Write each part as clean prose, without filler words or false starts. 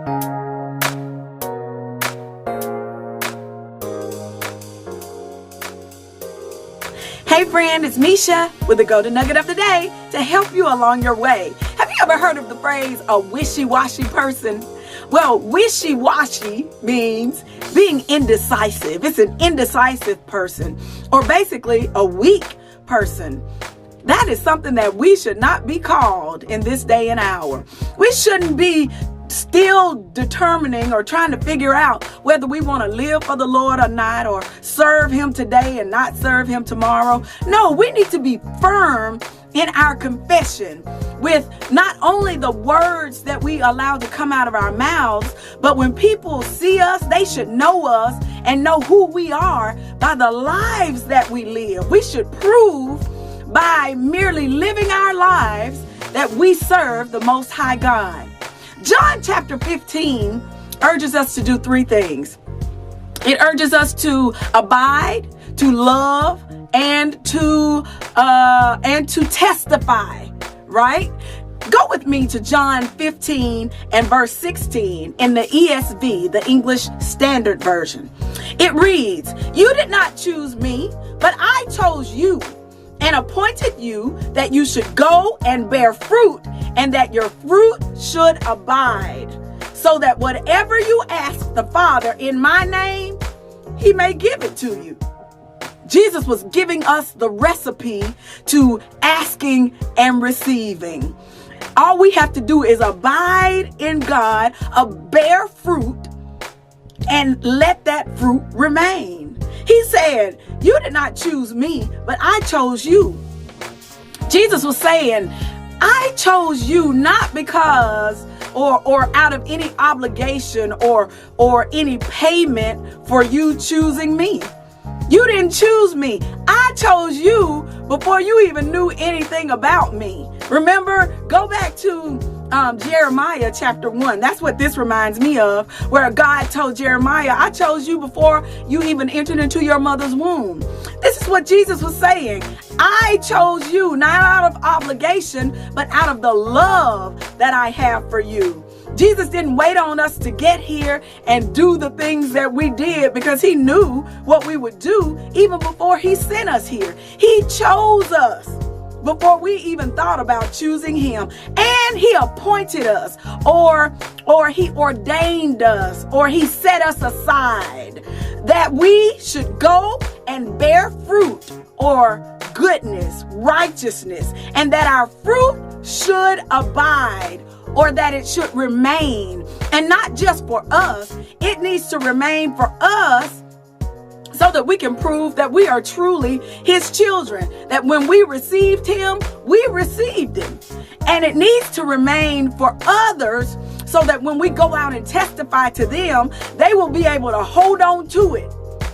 Hey friend, it's Mesha with the Golden Nugget of the Day to help you along your way. Have you ever heard of the phrase, a wishy-washy person? Well, wishy-washy means being indecisive. It's an indecisive person, or basically a weak person. That is something that we should not be called in this day and hour. We shouldn't be still determining or trying to figure out whether we want to live for the Lord or not, or serve him today and not serve him tomorrow. No, we need to be firm in our confession with not only the words that we allow to come out of our mouths, but when people see us, they should know us and know who we are by the lives that we live. We should prove by merely living our lives that we serve the Most High God. John chapter 15 urges us to do three things. It urges us to abide, to love, and to testify, right? Go with me to John 15 and verse 16 in the ESV, the English Standard Version. It reads, "You did not choose me, but I chose you and appointed you that you should go and bear fruit, and that your fruit should abide, so that whatever you ask the Father in my name, he may give it to you." Jesus was giving us the recipe to asking and receiving. All we have to do is abide in God, bear fruit, and let that fruit remain. He said, "You did not choose me, but I chose you." Jesus was saying, I chose you not because or out of any obligation or any payment for you choosing me. You didn't choose me. I chose you before you even knew anything about me. Remember, go back to Jeremiah chapter 1. That's what this reminds me of, where God told Jeremiah, I chose you before you even entered into your mother's womb. This is what Jesus was saying. I chose you not out of obligation, but out of the love that I have for you. Jesus didn't wait on us to get here and do the things that we did, because he knew what we would do even before he sent us here. He chose us before we even thought about choosing him. And he appointed us, or he ordained us, or he set us aside that we should go and bear fruit, or goodness, righteousness, and that our fruit should abide, or that it should remain. And not just for us, it needs to remain for us so that we can prove that we are truly his children, that when we received him, we received him. And it needs to remain for others so that when we go out and testify to them, they will be able to hold on to it.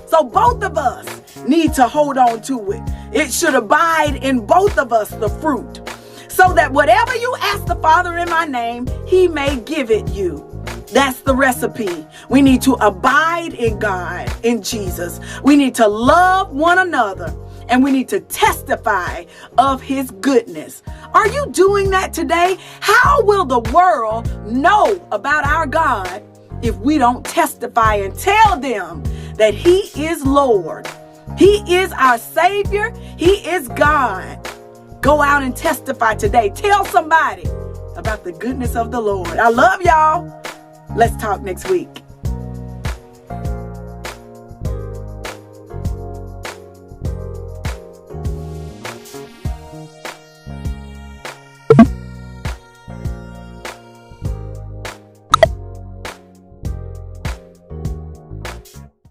So both of us need to hold on to it. It should abide in both of us, the fruit, so that whatever you ask the Father in my name, he may give it you. That's the recipe. We need to abide in God, in Jesus. We need to love one another, and we need to testify of his goodness. Are you doing that today? How will the world know about our God if we don't testify and tell them that he is Lord? He is our Savior. He is God. Go out and testify today. Tell somebody about the goodness of the Lord. I love y'all. Let's talk next week.